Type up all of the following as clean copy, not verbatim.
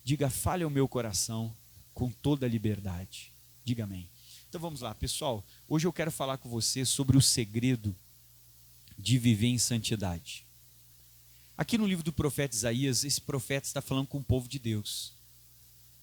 Diga, fale ao meu coração com toda a liberdade. Diga amém. Então vamos lá, pessoal. Hoje eu quero falar com você sobre o segredo de viver em santidade. Aqui no livro do profeta Isaías, esse profeta está falando com o povo de Deus.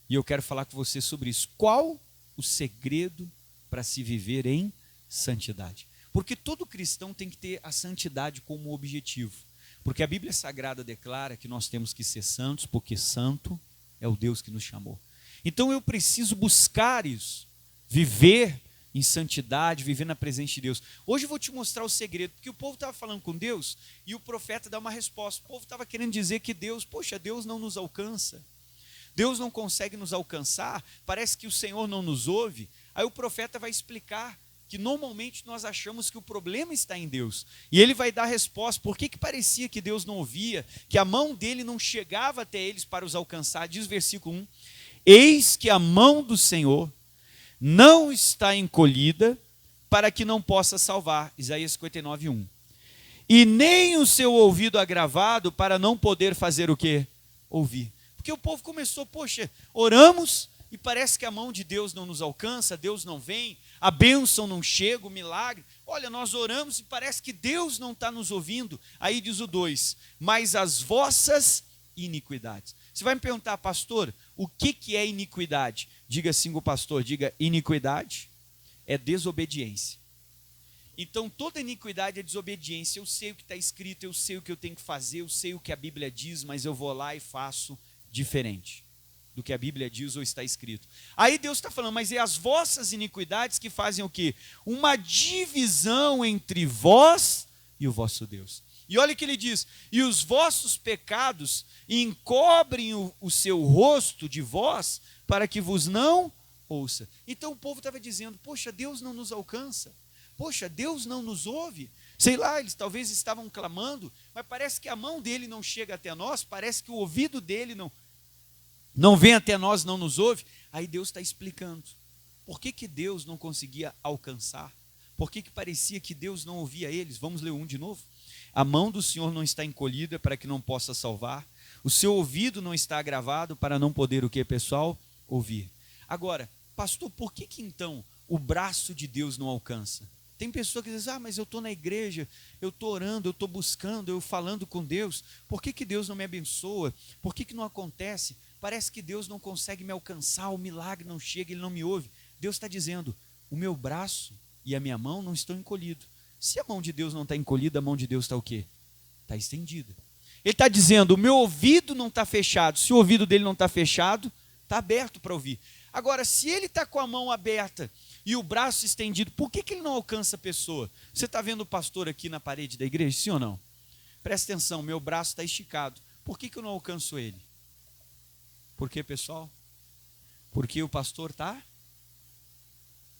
E eu quero falar com você sobre isso. Qual o segredo para se viver em santidade? Porque todo cristão tem que ter a santidade como objetivo. Porque a Bíblia Sagrada declara que nós temos que ser santos, porque santo é o Deus que nos chamou. Então eu preciso buscar isso, viver em santidade, viver na presença de Deus. Hoje eu vou te mostrar o segredo, porque o povo estava falando com Deus e o profeta dá uma resposta. O povo estava querendo dizer que Deus não nos alcança. Deus não consegue nos alcançar, parece que o Senhor não nos ouve. Aí o profeta vai explicar que normalmente nós achamos que o problema está em Deus. E ele vai dar a resposta, por que parecia que Deus não ouvia, que a mão dele não chegava até eles para os alcançar. Diz o versículo 1, eis que a mão do Senhor não está encolhida para que não possa salvar. Isaías 59, 1. E nem o seu ouvido agravado para não poder fazer o quê? Ouvir. Porque o povo começou, poxa, oramos e parece que a mão de Deus não nos alcança, Deus não vem, a bênção não chega, o milagre. Olha, nós oramos e parece que Deus não está nos ouvindo. Aí diz o 2, mas as vossas iniquidades. Você vai me perguntar, pastor, o que é iniquidade? Diga assim com o pastor, diga, iniquidade é desobediência. Então toda iniquidade é desobediência. Eu sei o que está escrito, eu sei o que eu tenho que fazer, eu sei o que a Bíblia diz, mas eu vou lá e faço diferente do que a Bíblia diz ou está escrito. Aí Deus está falando, mas é as vossas iniquidades que fazem o quê? Uma divisão entre vós e o vosso Deus. E olha o que ele diz, e os vossos pecados encobrem o seu rosto de vós, para que vos não ouça. Então o povo estava dizendo, poxa, Deus não nos alcança, poxa, Deus não nos ouve. Sei lá, eles talvez estavam clamando, mas parece que a mão dele não chega até nós, parece que o ouvido dele não vem até nós, não nos ouve. Aí Deus está explicando, por que Deus não conseguia alcançar? Por que parecia que Deus não ouvia eles? Vamos ler um de novo. A mão do Senhor não está encolhida para que não possa salvar, o seu ouvido não está agravado para não poder o que, pessoal? Ouvir. Agora, pastor, por que então o braço de Deus não alcança? Tem pessoa que diz, mas eu estou na igreja, eu estou orando, eu estou buscando, eu falando com Deus, por que Deus não me abençoa? Por que não acontece? Parece que Deus não consegue me alcançar, o milagre não chega, Ele não me ouve. Deus está dizendo, o meu braço e a minha mão não estão encolhidos. Se a mão de Deus não está encolhida, a mão de Deus está o quê? Está estendida. Ele está dizendo, o meu ouvido não está fechado. Se o ouvido dele não está fechado, está aberto para ouvir. Agora, se ele está com a mão aberta e o braço estendido, por que ele não alcança a pessoa? Você está vendo o pastor aqui na parede da igreja, sim ou não? Presta atenção, meu braço está esticado. Por que eu não alcanço ele? Por quê, pessoal? Porque o pastor está?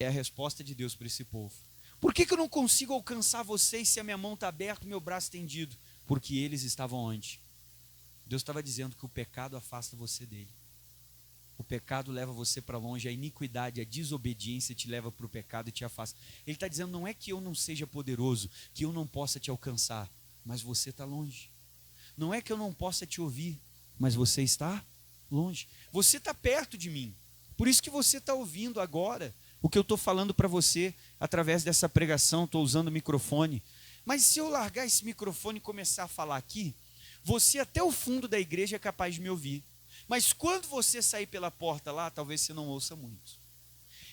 É a resposta de Deus para esse povo. Por que eu não consigo alcançar vocês se a minha mão está aberta e o meu braço estendido? Porque eles estavam onde? Deus estava dizendo que o pecado afasta você dele. O pecado leva você para longe, a iniquidade, a desobediência te leva para o pecado e te afasta. Ele está dizendo, não é que eu não seja poderoso, que eu não possa te alcançar, mas você está longe. Não é que eu não possa te ouvir, mas você está longe. Você está perto de mim. Por isso que você está ouvindo agora o que eu estou falando para você através dessa pregação, estou usando o microfone. Mas se eu largar esse microfone e começar a falar aqui, você até o fundo da igreja é capaz de me ouvir. Mas quando você sair pela porta lá, talvez você não ouça muito.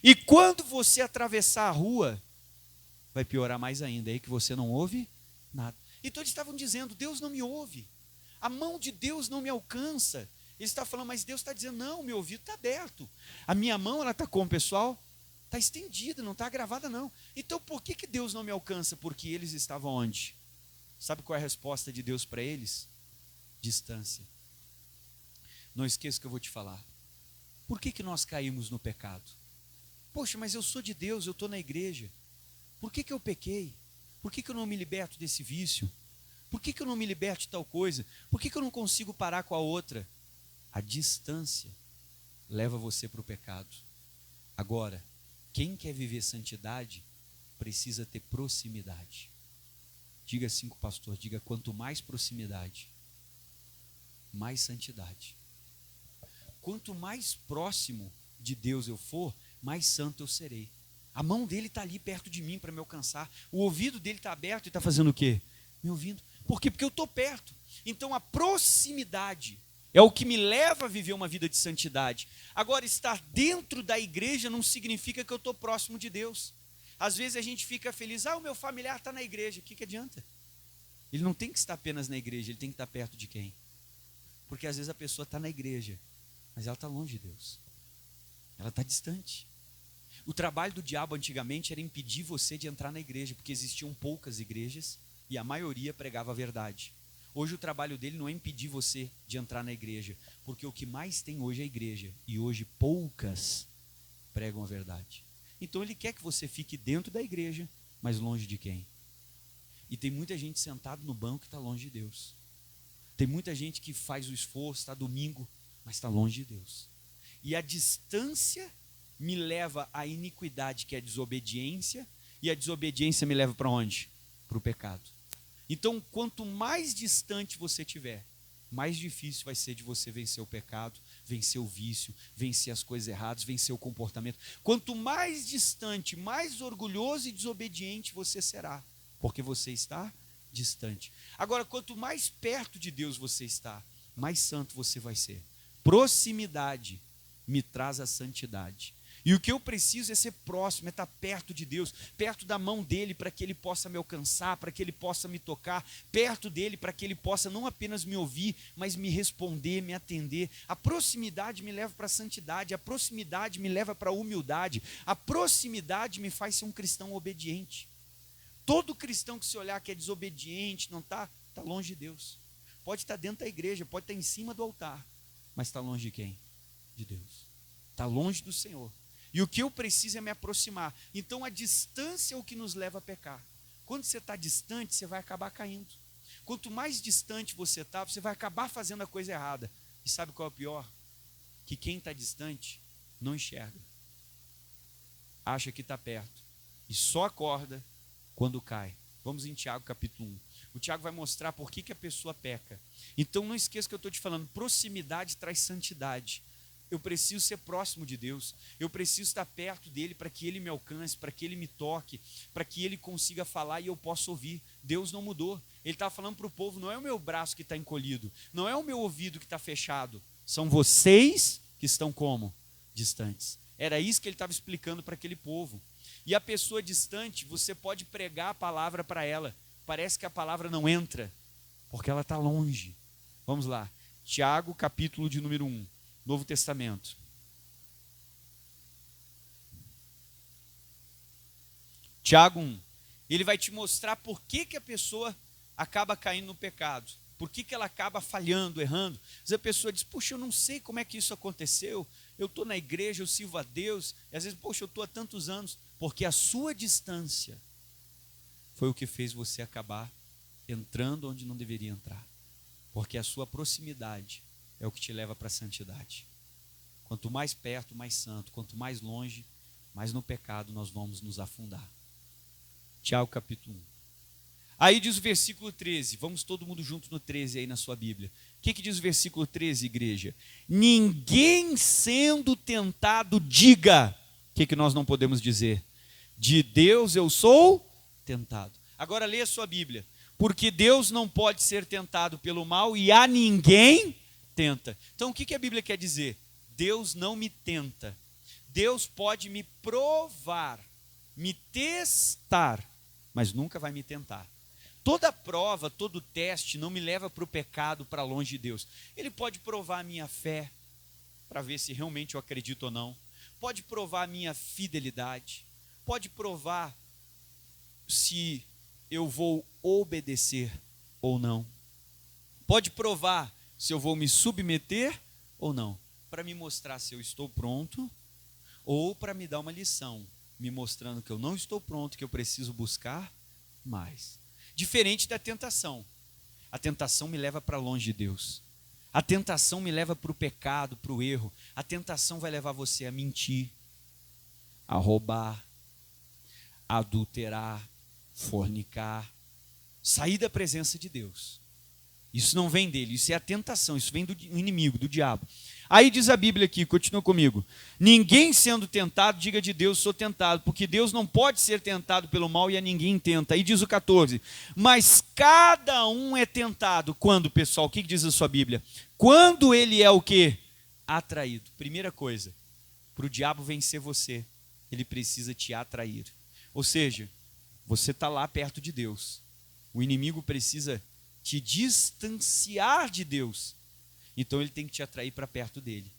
E quando você atravessar a rua, vai piorar mais ainda, é aí que você não ouve nada. Então eles estavam dizendo, Deus não me ouve, a mão de Deus não me alcança. Ele está falando, mas Deus está dizendo, não, meu ouvido está aberto. A minha mão, ela está como, pessoal? Está estendida, não está gravada não. Então por que Deus não me alcança? Porque eles estavam onde? Sabe qual é a resposta de Deus para eles? Distância. Não esqueça que eu vou te falar. Por que nós caímos no pecado? Poxa, mas eu sou de Deus, eu estou na igreja. Por que eu pequei? Por que eu não me liberto desse vício? Por que eu não me liberto de tal coisa? Por que eu não consigo parar com a outra? A distância leva você para o pecado. Agora, quem quer viver santidade precisa ter proximidade. Diga assim com o pastor, diga, quanto mais proximidade, mais santidade. quanto mais próximo de Deus eu for, mais santo eu serei. A mão dele está ali perto de mim para me alcançar. O ouvido dele está aberto e está fazendo o quê? Me ouvindo. Por quê? Porque eu estou perto. Então a proximidade é o que me leva a viver uma vida de santidade. Agora, estar dentro da igreja não significa que eu estou próximo de Deus. Às vezes a gente fica feliz, o meu familiar está na igreja. O que adianta? Ele não tem que estar apenas na igreja, ele tem que estar perto de quem? Porque às vezes a pessoa está na igreja, mas ela está longe de Deus. Ela está distante. O trabalho do diabo antigamente era impedir você de entrar na igreja, porque existiam poucas igrejas e a maioria pregava a verdade. Hoje o trabalho dele não é impedir você de entrar na igreja, porque o que mais tem hoje é a igreja, e hoje poucas pregam a verdade. Então ele quer que você fique dentro da igreja, mas longe de quem? E tem muita gente sentada no banco que está longe de Deus. Tem muita gente que faz o esforço, está domingo, mas está longe de Deus. E a distância me leva à iniquidade, que é a desobediência, e a desobediência me leva para onde? Para o pecado. Então, quanto mais distante você estiver, mais difícil vai ser de você vencer o pecado, vencer o vício, vencer as coisas erradas, vencer o comportamento. Quanto mais distante, mais orgulhoso e desobediente você será, porque você está distante. Agora, quanto mais perto de Deus você está, mais santo você vai ser. Proximidade me traz a santidade. E o que eu preciso é ser próximo, é estar perto de Deus, perto da mão dele, para que ele possa me alcançar, para que ele possa me tocar, perto dele, para que ele possa não apenas me ouvir, mas me responder, me atender. A proximidade me leva para a santidade, a proximidade me leva para a humildade, a proximidade me faz ser um cristão obediente. Todo cristão que se olhar que é desobediente, não está longe de Deus. Pode estar dentro da igreja, pode estar em cima do altar, mas está longe de quem? De Deus. Está longe do Senhor. E o que eu preciso é me aproximar. Então a distância é o que nos leva a pecar. Quando você está distante, você vai acabar caindo. Quanto mais distante você está, você vai acabar fazendo a coisa errada. E sabe qual é o pior? Que quem está distante não enxerga. Acha que está perto. E só acorda quando cai. Vamos em Tiago capítulo 1. O Tiago vai mostrar por que a pessoa peca. Então não esqueça que eu estou te falando, proximidade traz santidade. Eu preciso ser próximo de Deus, eu preciso estar perto dele para que ele me alcance, para que ele me toque, para que ele consiga falar e eu possa ouvir. Deus não mudou, ele está falando para o povo, não é o meu braço que está encolhido, não é o meu ouvido que está fechado, são vocês que estão como? Distantes. Era isso que ele estava explicando para aquele povo. E a pessoa distante, você pode pregar a palavra para ela, parece que a palavra não entra, porque ela está longe. Vamos lá, Tiago capítulo de número 1. Novo Testamento. Tiago 1. Ele vai te mostrar por que a pessoa acaba caindo no pecado. Por que ela acaba falhando, errando. Às vezes a pessoa diz, poxa, eu não sei como é que isso aconteceu. Eu estou na igreja, eu sirvo a Deus. E às vezes, poxa, eu estou há tantos anos. Porque a sua distância foi o que fez você acabar entrando onde não deveria entrar. Porque a sua proximidade é o que te leva para a santidade. Quanto mais perto, mais santo. Quanto mais longe, mais no pecado nós vamos nos afundar. Tiago capítulo 1. Aí diz o versículo 13. Vamos todo mundo junto no 13 aí na sua Bíblia. O que diz o versículo 13, igreja? Ninguém sendo tentado diga. O que nós não podemos dizer? De Deus eu sou tentado. Agora lê a sua Bíblia. Porque Deus não pode ser tentado pelo mal e a ninguém tenta. Então o que a Bíblia quer dizer? Deus não me tenta. Deus pode me provar, me testar, mas nunca vai me tentar. Toda prova, todo teste não me leva para o pecado, para longe de Deus. Ele pode provar a minha fé, para ver se realmente eu acredito ou não. Pode provar a minha fidelidade. Pode provar se eu vou obedecer ou não. Pode provar se eu vou me submeter ou não, para me mostrar se eu estou pronto ou para me dar uma lição, me mostrando que eu não estou pronto, que eu preciso buscar mais. Diferente da tentação. A tentação me leva para longe de Deus. A tentação me leva para o pecado, para o erro. A tentação vai levar você a mentir, a roubar, a adulterar, fornicar, sair da presença de Deus. Isso não vem dele, isso é a tentação, isso vem do inimigo, do diabo. Aí diz a Bíblia aqui, continua comigo. Ninguém sendo tentado, diga de Deus, sou tentado, porque Deus não pode ser tentado pelo mal e a ninguém tenta. Aí diz o 14, mas cada um é tentado. Quando, pessoal? O que diz a sua Bíblia? Quando ele é o quê? Atraído. Primeira coisa, para o diabo vencer você, ele precisa te atrair. Ou seja, você está lá perto de Deus. O inimigo precisa te distanciar de Deus. Então ele tem que te atrair para perto dele.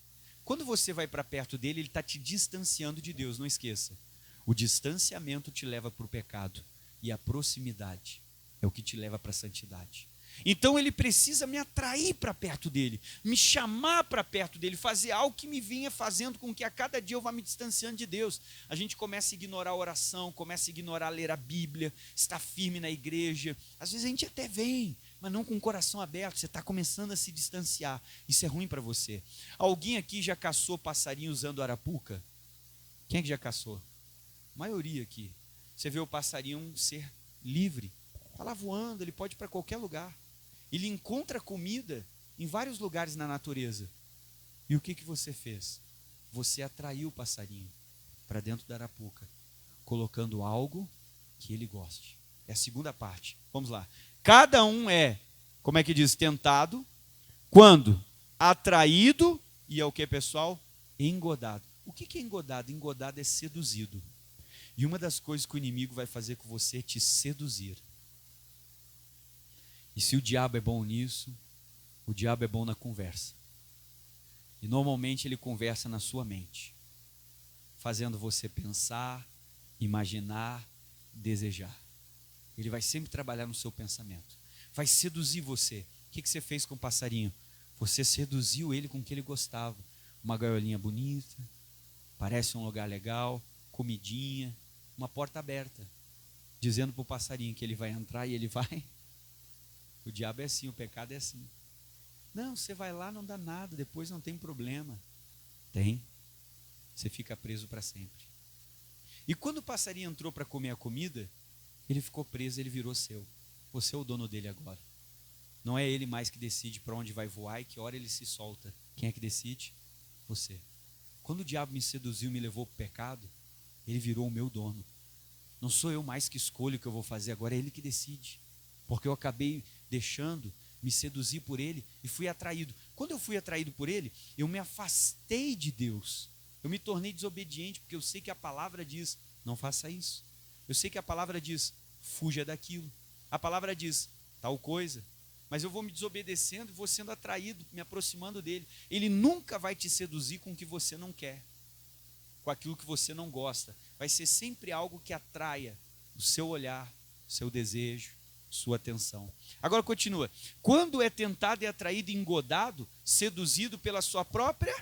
Quando você vai para perto dele, ele está te distanciando de Deus, não esqueça. O distanciamento te leva para o pecado. E a proximidade é o que te leva para a santidade. Então ele precisa me atrair para perto dele, me chamar para perto dele, fazer algo que me vinha fazendo com que a cada dia eu vá me distanciando de Deus. A gente começa a ignorar a oração, começa a ignorar ler a Bíblia, estar firme na igreja. Às vezes a gente até vem, mas não com o coração aberto, você está começando a se distanciar. Isso é ruim para você. Alguém aqui já caçou passarinho usando arapuca? Quem é que já caçou? A maioria aqui. Você vê o passarinho um ser livre, está lá voando, ele pode ir para qualquer lugar. Ele encontra comida em vários lugares na natureza. E o que você fez? Você atraiu o passarinho para dentro da arapuca, colocando algo que ele goste. É a segunda parte. Vamos lá. Cada um é, como é que diz, tentado, quando? Atraído, e é o que, pessoal? Engodado. O que é engodado? Engodado é seduzido. E uma das coisas que o inimigo vai fazer com você é te seduzir. E se o diabo é bom nisso, o diabo é bom na conversa. E normalmente ele conversa na sua mente, fazendo você pensar, imaginar, desejar. Ele vai sempre trabalhar no seu pensamento. Vai seduzir você. O que você fez com o passarinho? Você seduziu ele com o que ele gostava. Uma gaiolinha bonita, parece um lugar legal, comidinha, uma porta aberta, dizendo para o passarinho que ele vai entrar e ele vai. O diabo é assim, o pecado é assim. Não, você vai lá, não dá nada, depois não tem problema. Tem. Você fica preso para sempre. E quando o passarinho entrou para comer a comida, ele ficou preso, ele virou seu. Você é o dono dele agora. Não é ele mais que decide para onde vai voar e que hora ele se solta. Quem é que decide? Você. Quando o diabo me seduziu, me levou para o pecado, ele virou o meu dono. Não sou eu mais que escolho o que eu vou fazer, agora é ele que decide. Porque eu acabei deixando, me seduzir por ele e fui atraído. Quando eu fui atraído por ele, eu me afastei de Deus. Eu me tornei desobediente, porque eu sei que a palavra diz, não faça isso. Eu sei que a palavra diz, fuja daquilo. A palavra diz, tal coisa. Mas eu vou me desobedecendo e vou sendo atraído, me aproximando dele. Ele nunca vai te seduzir com o que você não quer, com aquilo que você não gosta. Vai ser sempre algo que atraia o seu olhar, o seu desejo, sua atenção. Agora continua. Quando é tentado e atraído, engodado, seduzido pela sua própria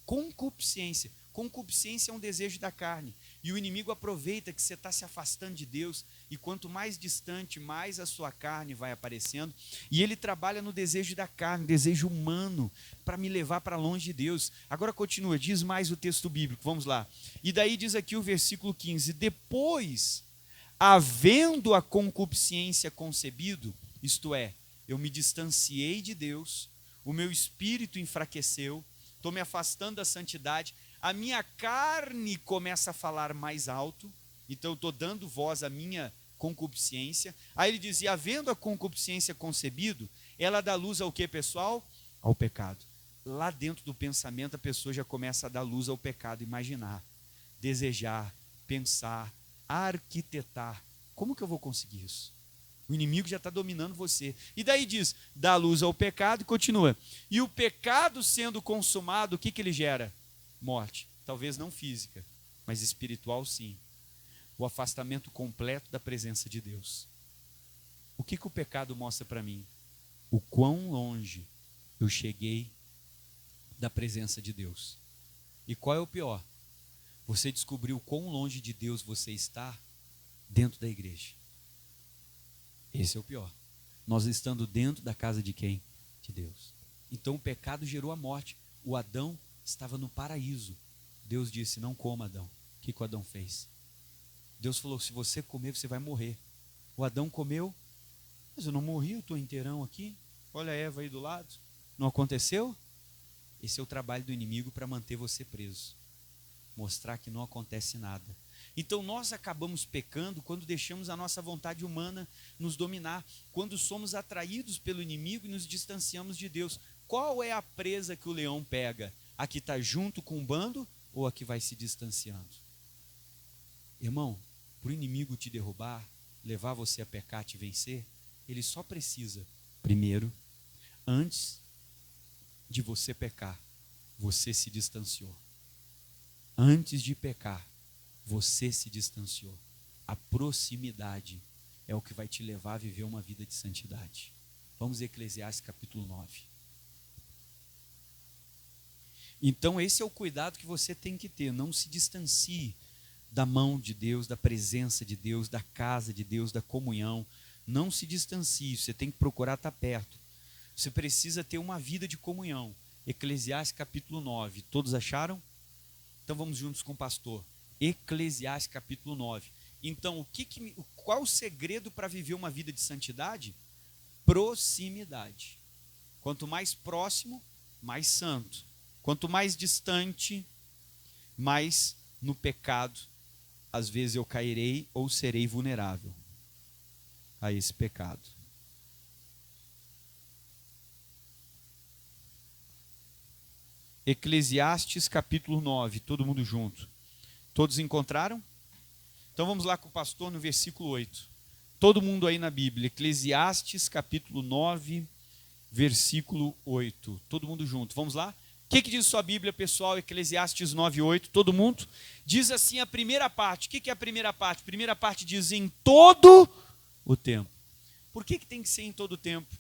concupiscência. Concupiscência é um desejo da carne. E o inimigo aproveita que você está se afastando de Deus. E quanto mais distante, mais a sua carne vai aparecendo. E ele trabalha no desejo da carne, desejo humano, para me levar para longe de Deus. Agora continua, diz mais o texto bíblico. Vamos lá. E daí diz aqui o versículo 15. Depois, havendo a concupiscência concebido, isto é, eu me distanciei de Deus, o meu espírito enfraqueceu, estou me afastando da santidade, a minha carne começa a falar mais alto, então eu estou dando voz à minha concupiscência. Aí ele dizia, havendo a concupiscência concebido, ela dá luz ao que, pessoal? Ao pecado. Lá dentro do pensamento a pessoa já começa a dar luz ao pecado, imaginar, desejar, pensar, arquitetar. Como que eu vou conseguir isso? O inimigo já está dominando você. E daí diz, dá luz ao pecado e continua. E o pecado sendo consumado, o que ele gera? Morte. Talvez não física, mas espiritual sim. O afastamento completo da presença de Deus. O que o pecado mostra para mim? O quão longe eu cheguei da presença de Deus. E qual é o pior? Você descobriu quão longe de Deus você está dentro da igreja. Esse é o pior. Nós estando dentro da casa de quem? De Deus. Então o pecado gerou a morte. O Adão estava no paraíso. Deus disse, não coma, Adão. O que o Adão fez? Deus falou, se você comer, você vai morrer. O Adão comeu, mas eu não morri, eu estou inteirão aqui. Olha a Eva aí do lado. Não aconteceu? Esse é o trabalho do inimigo para manter você preso. Mostrar que não acontece nada. Então nós acabamos pecando quando deixamos a nossa vontade humana nos dominar, quando somos atraídos pelo inimigo e nos distanciamos de Deus. Qual é a presa que o leão pega? A que está junto com o bando ou a que vai se distanciando? Irmão, para o inimigo te derrubar, levar você a pecar, te vencer, ele só precisa, primeiro, antes de você pecar, você se distanciou. Antes de pecar, você se distanciou. A proximidade é o que vai te levar a viver uma vida de santidade. Vamos a Eclesiastes capítulo 9. Então esse é o cuidado que você tem que ter. Não se distancie da mão de Deus, da presença de Deus, da casa de Deus, da comunhão. Não se distancie, você tem que procurar estar perto. Você precisa ter uma vida de comunhão. Eclesiastes capítulo 9. Todos acharam? Então vamos juntos com o pastor. Eclesiastes capítulo 9. Então, qual o segredo para viver uma vida de santidade? Proximidade. Quanto mais próximo, mais santo. Quanto mais distante, mais no pecado, às vezes eu cairei ou serei vulnerável a esse pecado. Eclesiastes capítulo 9, todo mundo junto. Todos encontraram? Então vamos lá com o pastor no versículo 8. Todo mundo aí na Bíblia. Eclesiastes capítulo 9, versículo 8. Todo mundo junto. Vamos lá? O que diz sua Bíblia, pessoal? Eclesiastes 9, 8. Todo mundo? Diz assim a primeira parte. O que é a primeira parte? A primeira parte diz em todo o tempo. Por que tem que ser em todo o tempo?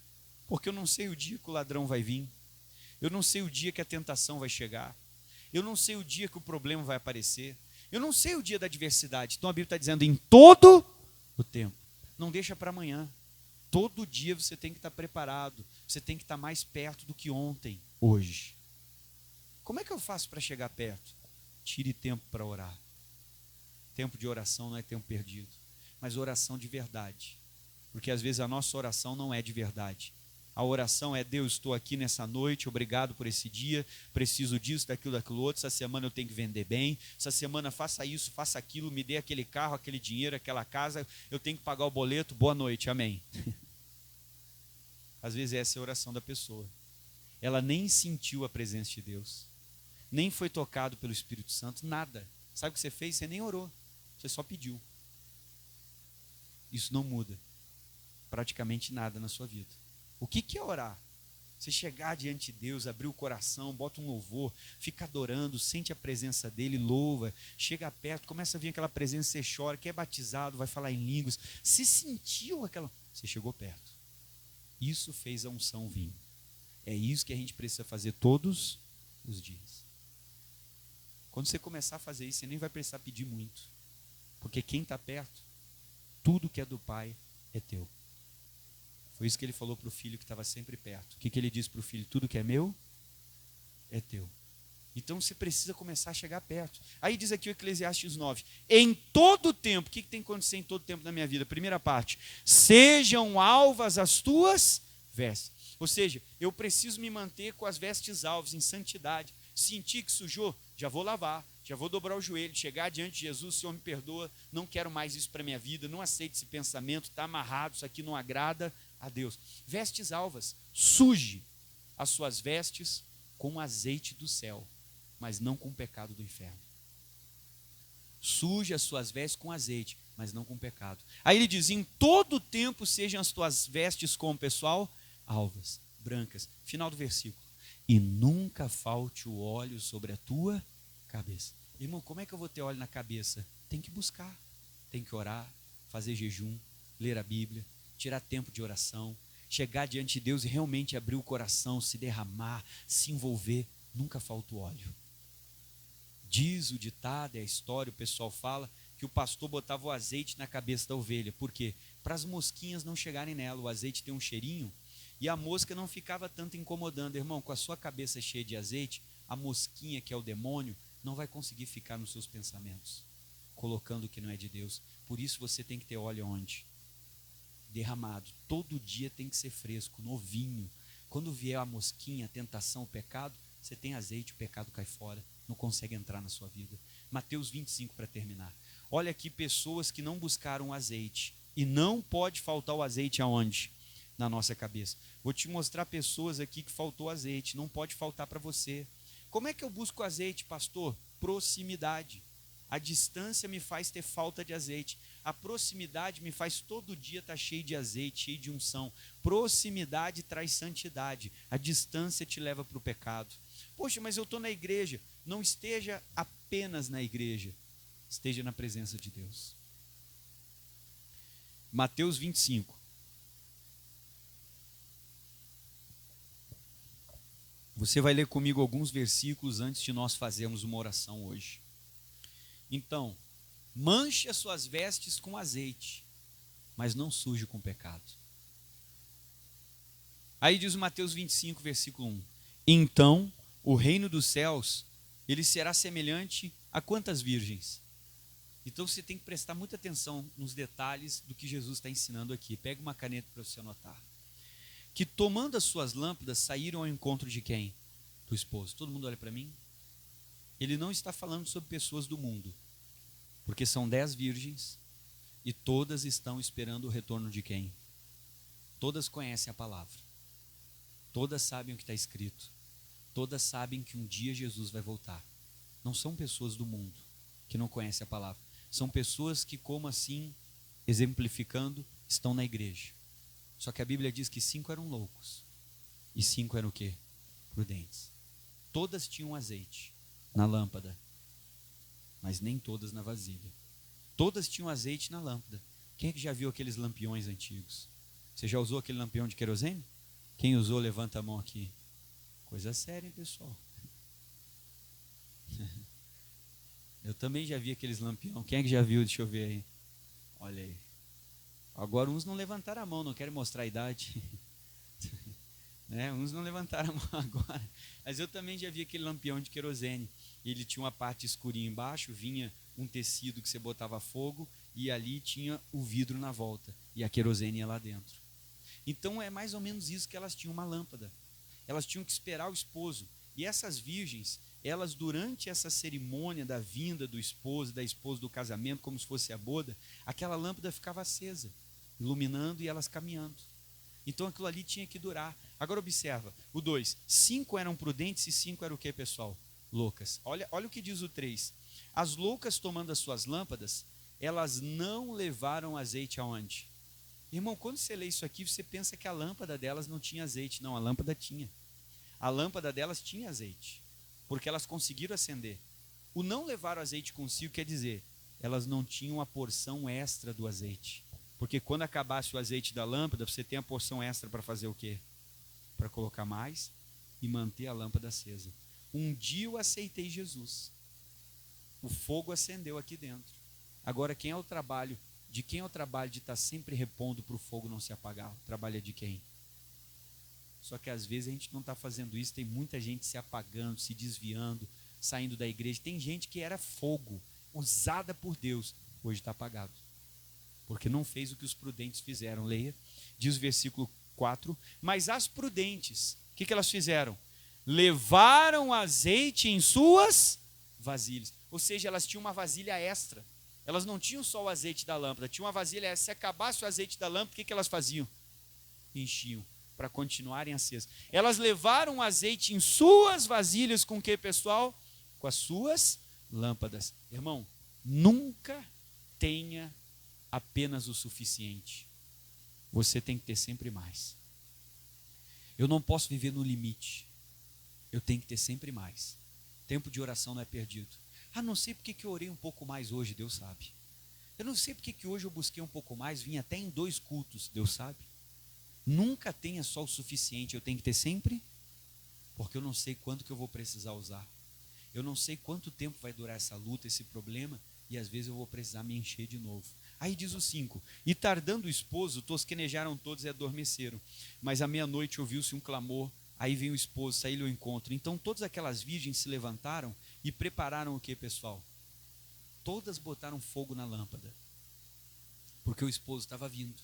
Porque eu não sei o dia que o ladrão vai vir. Eu não sei o dia que a tentação vai chegar. Eu não sei o dia que o problema vai aparecer. Eu não sei o dia da adversidade. Então a Bíblia está dizendo em todo o tempo. Não deixa para amanhã. Todo dia você tem que estar preparado. Você tem que estar mais perto do que ontem, hoje. Como é que eu faço para chegar perto? Tire tempo para orar. Tempo de oração não é tempo perdido, mas oração de verdade. Porque às vezes a nossa oração não é de verdade. A oração é: Deus, estou aqui nessa noite, obrigado por esse dia, preciso disso, daquilo outro, essa semana eu tenho que vender bem, essa semana faça isso, faça aquilo, me dê aquele carro, aquele dinheiro, aquela casa, eu tenho que pagar o boleto, boa noite, amém. Às vezes essa é a oração da pessoa. Ela nem sentiu a presença de Deus, nem foi tocado pelo Espírito Santo, nada. Sabe o que você fez? Você nem orou, você só pediu. Isso não muda praticamente nada na sua vida. O que é orar? Você chegar diante de Deus, abrir o coração, bota um louvor, fica adorando, sente a presença dele, louva, chega perto, começa a vir aquela presença, você chora, quer é batizado, vai falar em línguas. Se sentiu aquela... Você chegou perto. Isso fez a unção vir. É isso que a gente precisa fazer todos os dias. Quando você começar a fazer isso, você nem vai precisar pedir muito. Porque quem está perto, tudo que é do Pai é teu. Foi isso que ele falou para o filho que estava sempre perto. O que ele disse para o filho? Tudo que é meu é teu. Então você precisa começar a chegar perto. Aí diz aqui o Eclesiastes 9. Em todo tempo, o que tem que acontecer em todo tempo na minha vida? Primeira parte. Sejam alvas as tuas vestes. Ou seja, eu preciso me manter com as vestes alvas, em santidade. Sentir que sujou, já vou lavar, já vou dobrar o joelho, chegar diante de Jesus, Senhor me perdoa, não quero mais isso para a minha vida, não aceito esse pensamento, está amarrado, isso aqui não agrada a Deus. Vestes alvas, suje as suas vestes com azeite do céu, mas não com o pecado do inferno. Suje as suas vestes com azeite, mas não com pecado. Aí ele diz, em todo tempo sejam as tuas vestes como, pessoal, alvas, brancas. Final do versículo. E nunca falte o óleo sobre a tua cabeça. Irmão, como é que eu vou ter óleo na cabeça? Tem que buscar, tem que orar, fazer jejum, ler a Bíblia, tirar tempo de oração, chegar diante de Deus e realmente abrir o coração, se derramar, se envolver. Nunca falta o óleo. Diz o ditado, é a história, o pessoal fala, que o pastor botava o azeite na cabeça da ovelha. Por quê? Para as mosquinhas não chegarem nela. O azeite tem um cheirinho e a mosca não ficava tanto incomodando. Irmão, com a sua cabeça cheia de azeite, a mosquinha, que é o demônio, não vai conseguir ficar nos seus pensamentos, colocando o que não é de Deus. Por isso você tem que ter óleo onde? Derramado. Todo dia tem que ser fresco, novinho. Quando vier a mosquinha, a tentação, o pecado, Você tem azeite, o pecado cai fora, não consegue entrar na sua vida. Mateus 25 para terminar. Olha aqui pessoas que não buscaram azeite. E não pode faltar o azeite aonde? Na nossa cabeça. Vou te mostrar pessoas aqui que faltou azeite. Não pode faltar para você. Como é que eu busco azeite, pastor? Proximidade. A distância me faz ter falta de azeite. A proximidade me faz todo dia estar cheio de azeite, cheio de unção. Proximidade traz santidade. A distância te leva para o pecado. Poxa, mas eu estou na igreja. Não esteja apenas na igreja. Esteja na presença de Deus. Mateus 25. Você vai ler comigo alguns versículos antes de nós fazermos uma oração hoje. Então, manche as suas vestes com azeite, mas não suje com pecado. Aí diz o Mateus 25, versículo 1. Então, o reino dos céus, ele será semelhante a quantas virgens? Então você tem que prestar muita atenção nos detalhes do que Jesus está ensinando aqui. Pega uma caneta para você anotar. Que tomando as suas lâmpadas saíram ao encontro de quem? Do esposo. Todo mundo olha para mim? Ele não está falando sobre pessoas do mundo, porque são 10 virgens e todas estão esperando o retorno de quem? Todas conhecem a palavra, todas sabem o que está escrito, todas sabem que um dia Jesus vai voltar. Não são pessoas do mundo que não conhecem a palavra, são pessoas que, como assim, exemplificando, estão na igreja. Só que a Bíblia diz que 5 eram loucos e 5 eram o quê? Prudentes. Todas tinham azeite na lâmpada, mas nem todas na vasilha. Todas tinham azeite na lâmpada. Quem é que já viu aqueles lampiões antigos? Você já usou aquele lampião de querosene? Quem usou, levanta a mão aqui. Coisa séria, hein, pessoal? Eu também já vi aqueles lampião. Quem é que já viu? Deixa eu ver aí. Olha aí. Agora uns não levantaram a mão, não querem mostrar a idade. Uns não levantaram a mão agora. Mas eu também já vi aquele lampião de querosene. Ele tinha uma parte escurinha embaixo, vinha um tecido que você botava fogo e ali tinha o vidro na volta. E a querosene ia lá dentro. Então é mais ou menos isso que elas tinham, uma lâmpada. Elas tinham que esperar o esposo. E essas virgens, elas durante essa cerimônia da vinda do esposo, da esposa do casamento, como se fosse a boda, aquela lâmpada ficava acesa, iluminando e elas caminhando. Então aquilo ali tinha que durar. Agora observa, o 2, 5 eram prudentes e 5 eram o que, pessoal? Loucas. Olha o que diz o 3. As loucas, tomando as suas lâmpadas, elas não levaram azeite aonde? Irmão, quando você lê isso aqui, você pensa que a lâmpada delas não tinha azeite. Não, a lâmpada tinha. A lâmpada delas tinha azeite, porque elas conseguiram acender. O não levar o azeite consigo quer dizer, elas não tinham a porção extra do azeite. Porque quando acabasse o azeite da lâmpada, você tem a porção extra para fazer o quê? Para colocar mais e manter a lâmpada acesa. Um dia eu aceitei Jesus. O fogo acendeu aqui dentro. Agora, quem é o trabalho? De quem é o trabalho de estar sempre repondo para o fogo não se apagar? O trabalho é de quem? Só que às vezes a gente não está fazendo isso, tem muita gente se apagando, se desviando, saindo da igreja. Tem gente que era fogo, usada por Deus, hoje está apagado. Porque não fez o que os prudentes fizeram. Leia, diz o versículo 4, mas as prudentes, o que elas fizeram? Levaram azeite em suas vasilhas. Ou seja, elas tinham uma vasilha extra. Elas não tinham só o azeite da lâmpada, tinham uma vasilha extra. Se acabasse o azeite da lâmpada, o que elas faziam? Enchiam, para continuarem acesas. Elas levaram azeite em suas vasilhas com o que, pessoal? Com as suas lâmpadas. Irmão, nunca tenha apenas o suficiente. Você tem que ter sempre mais. Eu não posso viver no limite. Eu tenho que ter sempre mais. Tempo de oração não é perdido. Não sei porque que eu orei um pouco mais hoje, Deus sabe. Eu não sei porque que hoje eu busquei um pouco mais, vim até em 2 cultos, Deus sabe. Nunca tenha só o suficiente, eu tenho que ter sempre, porque eu não sei quanto que eu vou precisar usar. Eu não sei quanto tempo vai durar essa luta, esse problema, e às vezes eu vou precisar me encher de novo. Aí diz o 5, e tardando o esposo, tosquenejaram todos e adormeceram. Mas à meia-noite ouviu-se um clamor, aí veio o esposo, saiu ao encontro. Então todas aquelas virgens se levantaram e prepararam o que, pessoal? Todas botaram fogo na lâmpada, porque o esposo estava vindo.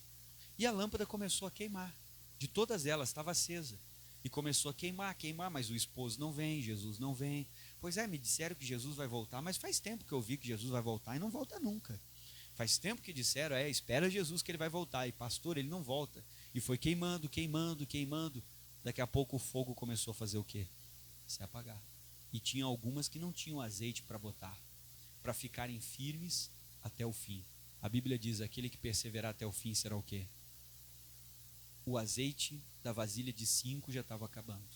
E a lâmpada começou a queimar, de todas elas estava acesa. E começou a queimar, mas o esposo não vem, Jesus não vem. Pois é, me disseram que Jesus vai voltar, mas faz tempo que eu vi que Jesus vai voltar e não volta nunca. Faz tempo que disseram, espera Jesus que ele vai voltar. E pastor, ele não volta. E foi queimando. Daqui a pouco o fogo começou a fazer o quê? Se apagar. E tinha algumas que não tinham azeite para botar, para ficarem firmes até o fim. A Bíblia diz, aquele que perseverar até o fim será o quê? O azeite da vasilha de 5 já estava acabando.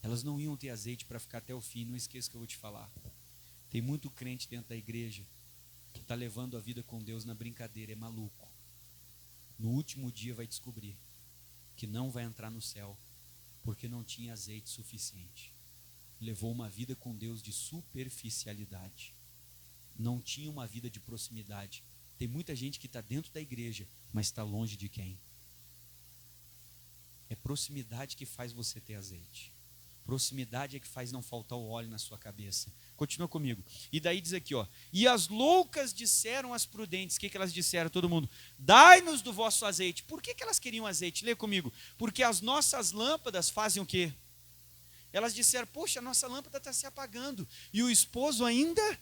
Elas não iam ter azeite para ficar até o fim. Não esqueça que eu vou te falar. Tem muito crente dentro da igreja que está levando a vida com Deus na brincadeira, é maluco. No último dia vai descobrir que não vai entrar no céu, porque não tinha azeite suficiente. Levou uma vida com Deus de superficialidade. Não tinha uma vida de proximidade. Tem muita gente que está dentro da igreja, mas está longe de quem? É proximidade que faz você ter azeite. Proximidade é que faz não faltar o óleo na sua cabeça. Continua comigo. E daí diz aqui, e as loucas disseram às prudentes. O que elas disseram, todo mundo? Dai-nos do vosso azeite. Por que elas queriam azeite? Lê comigo. Porque as nossas lâmpadas fazem o quê? Elas disseram, poxa, a nossa lâmpada está se apagando. E o esposo ainda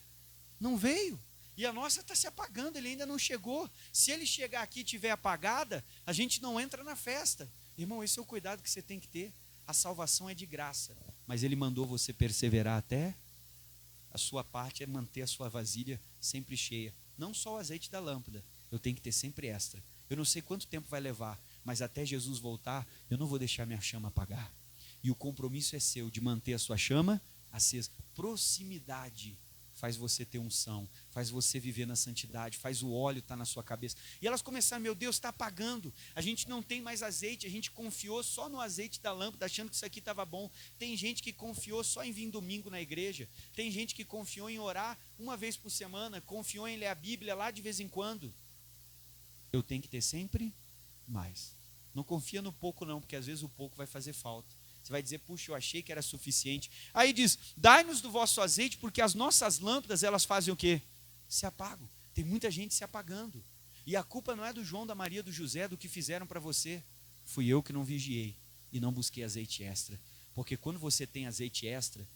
não veio. E a nossa está se apagando, ele ainda não chegou. Se ele chegar aqui e estiver apagada, a gente não entra na festa. Irmão, esse é o cuidado que você tem que ter. A salvação é de graça, mas ele mandou você perseverar até. A sua parte é manter a sua vasilha sempre cheia. Não só o azeite da lâmpada, eu tenho que ter sempre extra. Eu não sei quanto tempo vai levar, mas até Jesus voltar, eu não vou deixar minha chama apagar. E o compromisso é seu de manter a sua chama acesa. Proximidade faz você ter unção, faz você viver na santidade, faz o óleo estar na sua cabeça. E elas começaram, meu Deus, está apagando, a gente não tem mais azeite, a gente confiou só no azeite da lâmpada, achando que isso aqui estava bom. Tem gente que confiou só em vir domingo na igreja, tem gente que confiou em orar uma vez por semana, confiou em ler a Bíblia lá de vez em quando. Eu tenho que ter sempre mais. Não confia no pouco não, porque às vezes o pouco vai fazer falta. Você vai dizer, puxa, eu achei que era suficiente. Aí diz, dai-nos do vosso azeite, porque as nossas lâmpadas, elas fazem o quê? Se apagam. Tem muita gente se apagando. E a culpa não é do João, da Maria, do José, do que fizeram para você. Fui eu que não vigiei e não busquei azeite extra. Porque quando você tem azeite extra,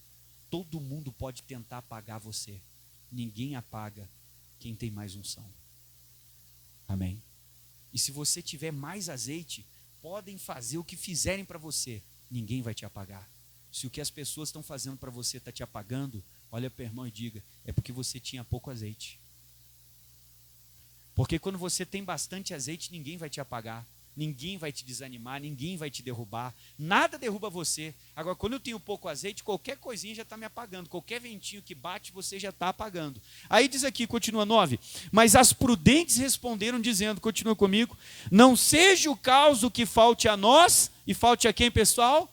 todo mundo pode tentar apagar você. Ninguém apaga quem tem mais unção. Amém? E se você tiver mais azeite, podem fazer o que fizerem para você. Ninguém vai te apagar. Se o que as pessoas estão fazendo para você está te apagando, olha para o irmão e diga, é porque você tinha pouco azeite. Porque quando você tem bastante azeite, ninguém vai te apagar, ninguém vai te desanimar, ninguém vai te derrubar, nada derruba você. Agora, quando eu tenho pouco azeite, qualquer coisinha já está me apagando, qualquer ventinho que bate, você já está apagando. Aí diz aqui, continua 9, mas as prudentes responderam dizendo, continua comigo, não seja o caso que falte a nós, e falte a quem, pessoal?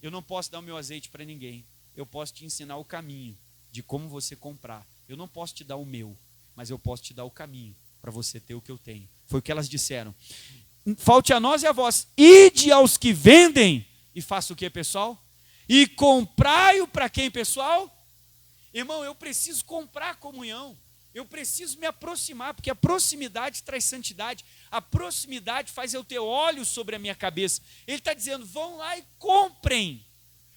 Eu não posso dar o meu azeite para ninguém, eu posso te ensinar o caminho de como você comprar. Eu não posso te dar o meu, mas eu posso te dar o caminho para você ter o que eu tenho. Foi o que elas disseram. Falte a nós e a vós, ide aos que vendem, e faça o que, pessoal? E comprai-o para quem, pessoal? Irmão, eu preciso comprar a comunhão, eu preciso me aproximar, porque a proximidade traz santidade, a proximidade faz eu ter óleo sobre a minha cabeça. Ele está dizendo, vão lá e comprem,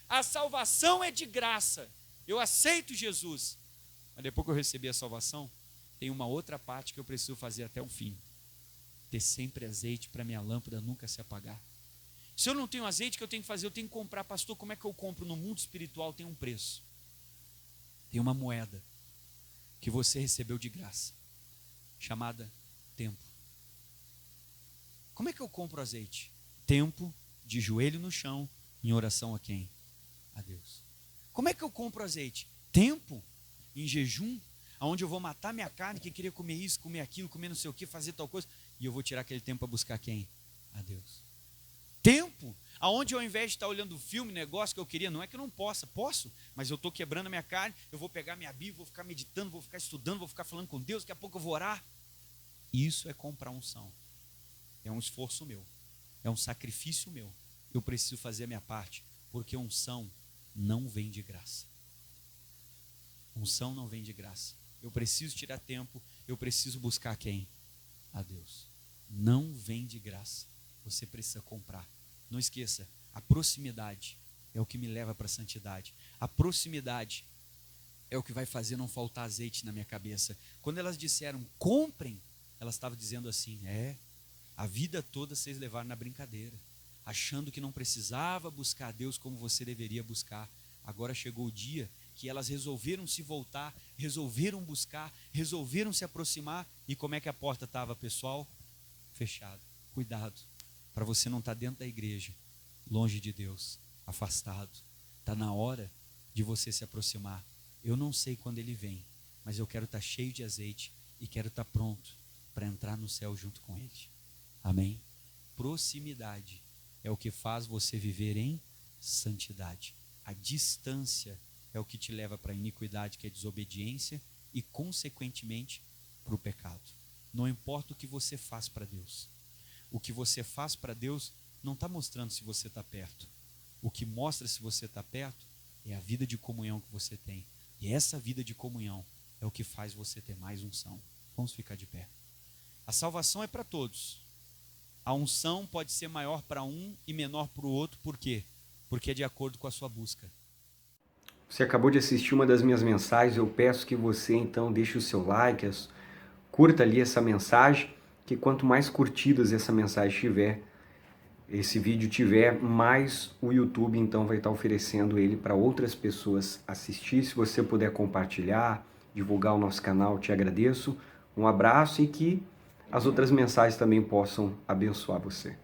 a salvação é de graça, eu aceito Jesus, mas depois que eu recebi a salvação, tem uma outra parte que eu preciso fazer até o fim, ter sempre azeite para minha lâmpada nunca se apagar. Se eu não tenho azeite, o que eu tenho que fazer? Eu tenho que comprar. Pastor, como é que eu compro? No mundo espiritual tem um preço, tem uma moeda que você recebeu de graça, chamada tempo. Como é que eu compro azeite? Tempo de joelho no chão, em oração a quem? A Deus. Como é que eu compro azeite? Tempo em jejum, onde eu vou matar minha carne, que queria comer isso, comer aquilo, comer não sei o que, fazer tal coisa, e eu vou tirar aquele tempo para buscar quem? A Deus. Tempo aonde ao invés de estar olhando filme, negócio que eu queria, não é que eu não possa, posso, mas eu estou quebrando a minha carne, eu vou pegar minha Bíblia, vou ficar meditando, vou ficar estudando, vou ficar falando com Deus, daqui a pouco eu vou orar. Isso é comprar unção. É um esforço meu, é um sacrifício meu. Eu preciso fazer a minha parte, porque unção não vem de graça. Unção não vem de graça. Eu preciso tirar tempo, eu preciso buscar quem? A Deus. Não vem de graça. Você precisa comprar. Não esqueça, A proximidade é o que me leva para a santidade. A proximidade é o que vai fazer não faltar azeite na minha cabeça. Quando elas disseram, comprem, elas estavam dizendo assim, a vida toda vocês levaram na brincadeira, achando que não precisava buscar a Deus como você deveria buscar. Agora chegou o dia que elas resolveram se voltar, resolveram buscar, resolveram se aproximar. E como é que a porta estava, pessoal? Fechada. Cuidado, para você não estar dentro da igreja, longe de Deus, afastado. Está na hora de você se aproximar. Eu não sei quando ele vem, mas eu quero estar cheio de azeite e quero estar pronto para entrar no céu junto com ele. Amém? Proximidade é o que faz você viver em santidade. A distância é o que te leva para a iniquidade, que é desobediência, e consequentemente para o pecado. Não importa o que você faz para Deus. O que você faz para Deus não está mostrando se você está perto. O que mostra se você está perto é a vida de comunhão que você tem. E essa vida de comunhão é o que faz você ter mais unção. Vamos ficar de pé. A salvação é para todos. A unção pode ser maior para um e menor para o outro. Por quê? Porque é de acordo com a sua busca. Você acabou de assistir uma das minhas mensagens, eu peço que você então deixe o seu like, curta ali essa mensagem, que quanto mais curtidas essa mensagem tiver, esse vídeo tiver, mais o YouTube então vai estar oferecendo ele para outras pessoas assistir. Se você puder compartilhar, divulgar o nosso canal, te agradeço. Um abraço e que as outras mensagens também possam abençoar você.